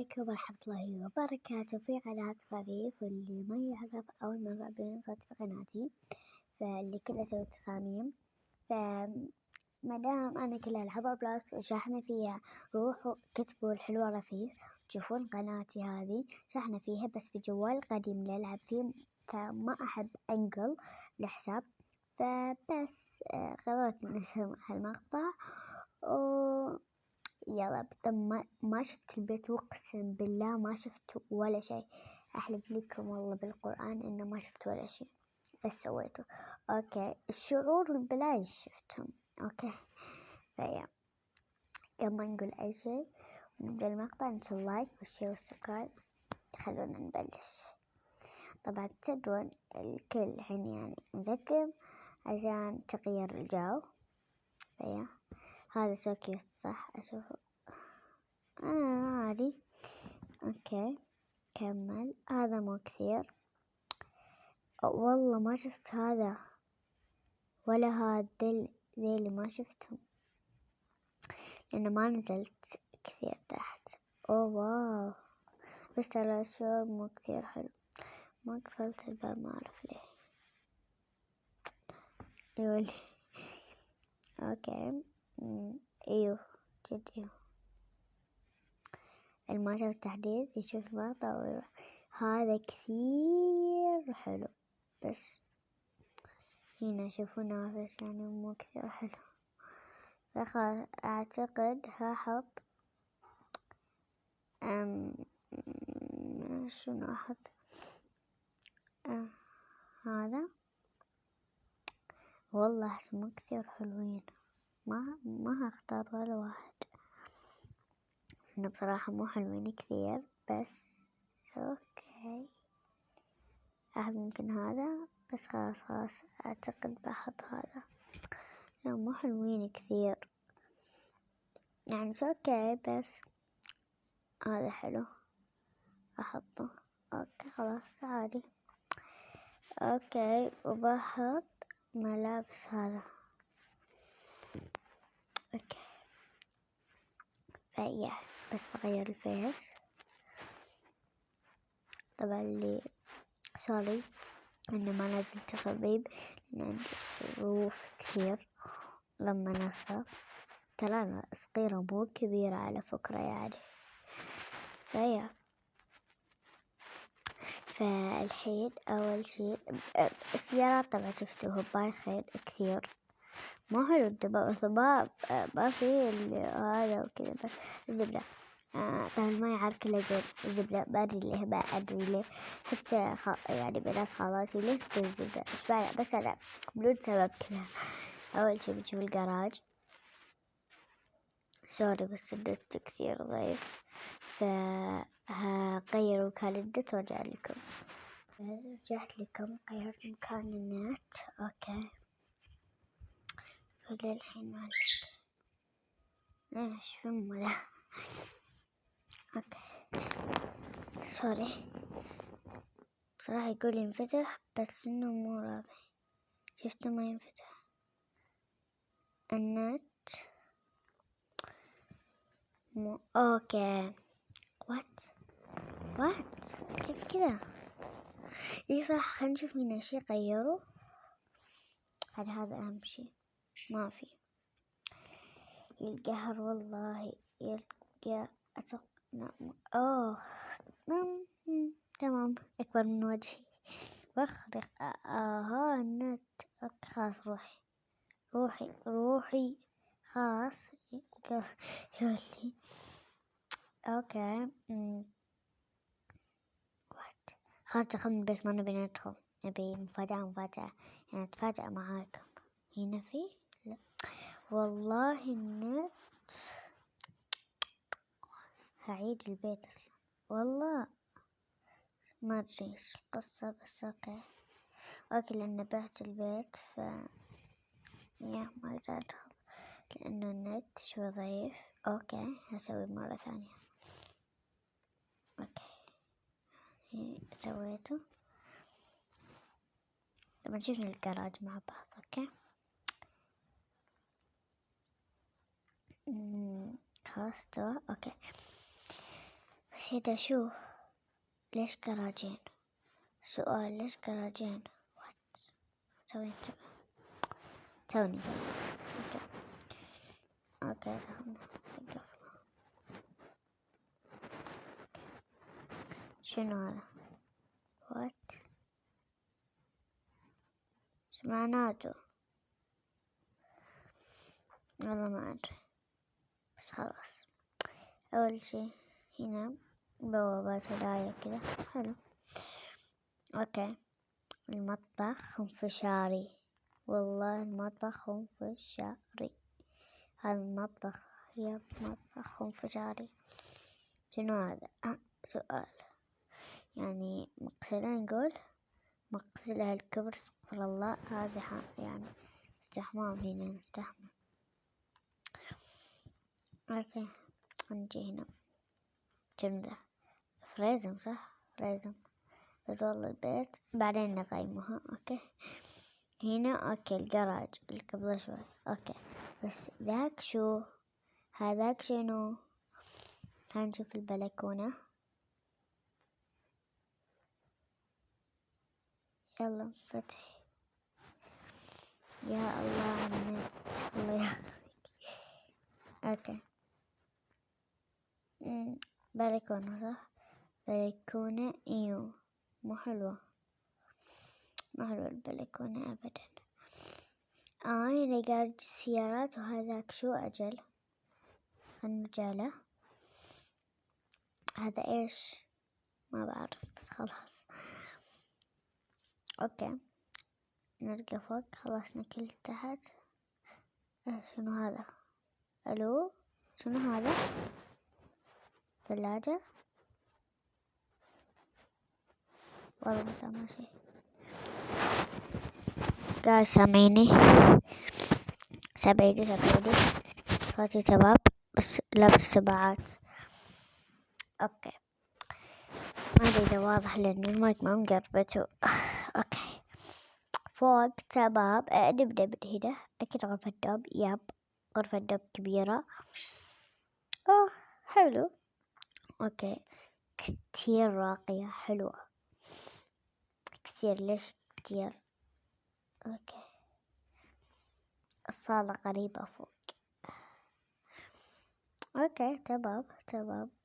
عليكم ورحمة الله وبركاته في قناة خفيف، واللي ما يعرف أول مرة بينصت في قناتي فاللي كله أسوي تصاميم. فمادام أنا كلها ألعب بلاك شحنة فيها، روحوا كتبوا الحلوة رفيق تشوفون قناتي هذه شحنة فيها بس في جوال قديم اللي ألعب فيه، فما أحب أنقل الحساب. فبس قررت إني أسوي هالمقطع يلا ما شفت البيت، واقسم بالله ما شفت ولا شيء، احلف لكم والله بالقرآن انه ما شفت ولا شيء، بس سويته. اوكي الشعور البلايش شفتهم. اوكي فيا قبل ما نقول اي شيء ونبدأ المقطع نسوي لايك والشير والسبسكرايب. خلونا نبلش. طبعا تدرون الكل الحين يعني مزكم عشان تغيير الجو. فيا هذا سو كيوت صح اشوفه عادي. اوكي كمل. هذا مو كثير والله ما شفت هذا ولا هذا، ذي اللي ما شفتهم لأنه ما نزلت كثير تحت. اوه واو، بس ترى الشعور مو كثير حلو. ما قفلت الباب ما أعرف ليه يولي. اوكي ايوه جد ايوه، اللي ما شاف التحديث يشوف المقطع ويروح. هذا كثير حلو بس هنا شوفوا نافس يعني مو كثير حلو. فخلاص اعتقد هحط شنو احط هذا والله مو كثير حلوين، ما هختار ولا واحد، إنه بصراحة مو حلوين كثير بس اوكي. أحب يمكن هذا بس خلاص اعتقد بحط هذا، لا مو حلوين كثير يعني اوكي بس هذا حلو احطه. اوكي خلاص عادي. اوكي وبحط ملابس هذا. اوكي فيا بس بغير الفيس. طبعا اللي سوري انه ما نزلت تصابيب لان عندي ظروف كثير لما نصف. ترى انا صغيرة مو كبيرة على فكرة يعني. فيا فالحين اول شيء السيارات طبعا شفتوه بايخين كثير، مو حلو الدبابة بس ما في هذا وكذا بس الزبدة. طبعا ما يعرف كله زين الزبدة، ما أدري ليه ما أدري ليه، حتى يعني بنات خالاتي ليش تبي الزبدة بس أنا بدون سبب كذا. أول شي بنشوف الجراج. سوري بس النت كثير ضعيف فهغير مكان النت وارجع لكم. رجعت لكم غيرت مكان النت. اوكي للحين ما ايش في ذا. اوكي سوري بصراحة يقول ينفتح بس انه مو راضي، شفته ما ينفتح النت مو اوكي. وات كيف كذا؟ اي صح خلينا نشوف هنا شي غيروا على هذا اهم شي. ما في القهر والله يلقى اوه تمام اكبر من وجهي بخرق. النت اوكي خلاص روحي خلاص يولي. اوكي خلاص دخلنا بس ما نبي ندخل، نبي مفاجأة يعني اتفاجأ معاكم. هنا في لا والله النت هعيد البيت اصلا والله ما ادري ايش القصة بس اوكي لان بعت البيت يا ما اقدر ادخل لانه النت شوي ضعيف. اوكي هسوي مرة ثانية. اوكي سويته. لما شفنا الجراج مع بعض. اوكي خلاص اوكي بس هذا شو؟ ليش كراجين؟ سؤال، ليش كراجين؟ توني اوكي شنو هذا؟ وات ايش معناته؟ والله ما ادري، بس خلاص. اول شي هنا بوابات هدايا كذا، حلو. اوكي، المطبخ خنفشاري، والله المطبخ خنفشاري، هذا المطبخ هي مطبخ خنفشاري. شنو هذا؟ سؤال، يعني مغسلة، نقول مغسلة الكبر، استغفر الله، هذا يعني استحمام، هنا نستحمم. اوكي، نجي هنا، شنو ذا؟ فريزم، صح؟ فريزم، بس والله البيت بعدين نقيمها. اوكي، هنا اوكي الجراج اللي قبل شوي. اوكي، بس ذاك شو؟ هذاك شنو؟ هنشوف البلكونة، يلا فتح. يا الله عنك، الله يحفظك. اوكي، بلكونة، صح؟ بلكونة، ايوه، مو حلوة، ما حلوة البلكونة ابدا. هنا قاعد السيارات، وهذاك شو؟ اجل النجالة، هذا ايش؟ ما بعرف، بس خلاص. اوكي، نرجع فوق، خلصنا كل تحت. شنو هذا؟ الو، شنو هذا؟ ثلاجة، والله ما سامع شي. قاعد سامعيني؟ سبعيدي صوتي شباب، بس لابس سباعات. اوكي، ما ادري اذا واضح لان المايك ما مقربته. اوكي، فوق شباب، نبدأ بالهنا. اكيد غرفة النوم، ياب غرفة النوم كبيرة، حلو. اوكي، كتير راقية، حلوة كثير. ليش كتير؟ اوكي، الصالة قريبة فوق. اوكي، تمام،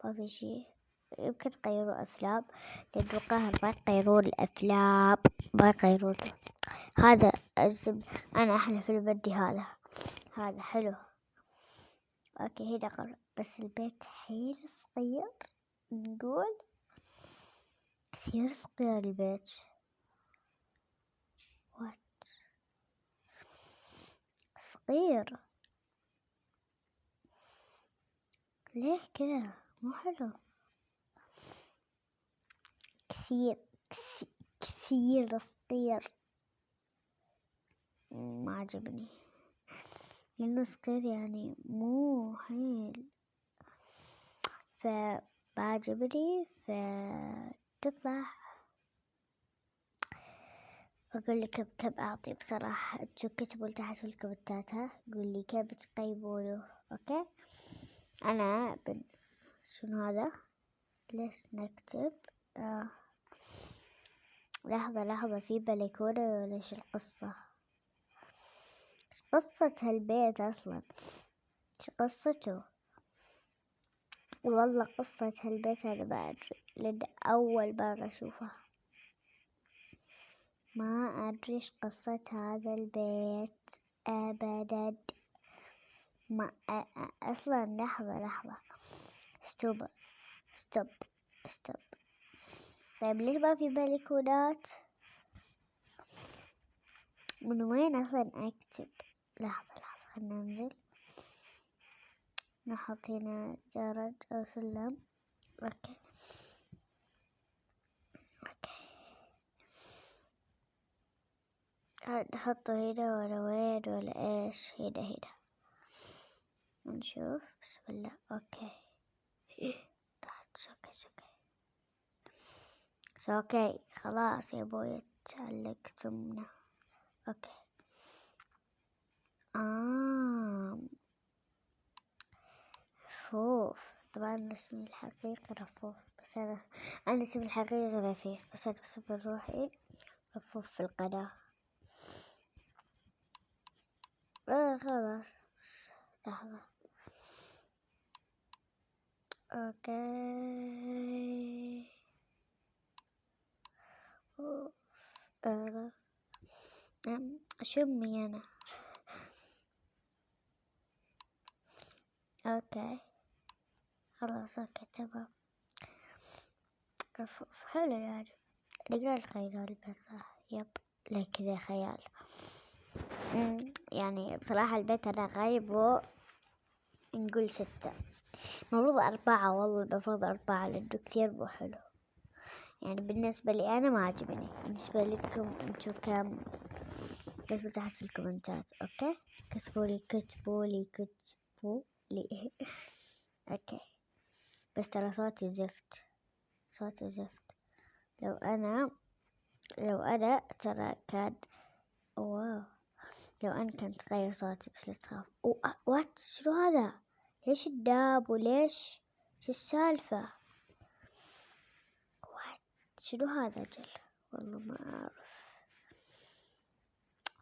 ما في شي. يمكن تغيروا افلام، لان القاهرة ما يغيرون الافلام، ما يغيرون. هذا انا احلى فيلم بدي هذا حلو. اوكي، هنا قرب، بس البيت حيل صغير، نقول كثير صغير البيت. صغير ليه كذا؟ مو حلو، كثير كثير صغير، ما عجبني، لأنه صغير يعني مو حيل، فبعجبني فتطلع. أقول لك كم أعطي بصراحة، انتو كتبوا تحت في الكومنتات، قول لي كيف بتقيموا له. أوكي، أنا شنو هذا؟ ليش نكتب؟ لحظة، في بلكونة ولا إيش القصة؟ إيش قصة هالبيت أصلا؟ إيش قصته؟ والله قصة هالبيت أنا ما أدري، لأن أول مرة أشوفها، ما أدري إيش قصة هذا البيت أبدا. ما أصلا. لحظة، ستوب. طيب ليش ما في بلكونات؟ من وين أصلا أكتب؟ لحظة، خلنا ننزل، نحط هنا جرج أو سلم. أوكي، نحطه هنا ولا وين ولا إيش؟ هنا نشوف، بسم الله. أوكي، تحت اوكي خلاص يا بوي، تعلقتمنا. اوكي، شوف طبعا أنا اسمي الحقيقي رفوف، بس أنا اسمي الحقيقي رفيف، بس أنا بسبب روحي رفوف في القناة. خلاص بس لحظة. اوكي شمي انا. اوكي خلاص اوكي تمام. حلو يعني نقرا الخيال بس يب ليه كذا خيال. يعني بصراحة البيت أنا غايبه نقول 6، المفروض 4 والله، المفروض 4 لأنه كتير مو حلو يعني بالنسبة لي أنا ما عجبني. بالنسبة لكم انتو كم؟ كتبوا تحت في الكومنتات. اوكي كتبوا لي اوكي بس ترى صوتي زفت، صوتي زفت. لو انا ترى كان واو، لو انا كنت غير صوتي بس لا تخاف. وات شنو هذا؟ ليش الداب وليش شو السالفة؟ وات شنو هذا جل؟ والله ما اعرف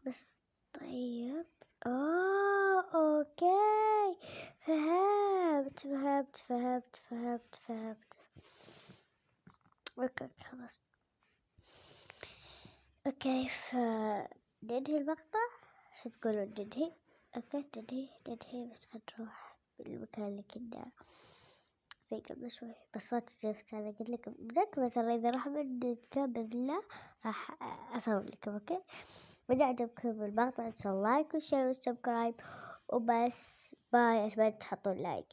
بس طيب. اوكي فهمت. اوكي خلاص. اوكي ننهي المقطع. شو تقولون ننهي؟ اوكي ننهي بس نروح بالمكان اللي كنا فيه قبل شوي. بس صوت زفت هذا قلت لكم متذكرة ترى إذا راح بنتكلم بإذن الله راح أصور لكم. اوكي وإذا عجبكم المقطع إن شاء الله لايك وشير وسبسكرايب وبس. باي. أتمنى تحطون لايك.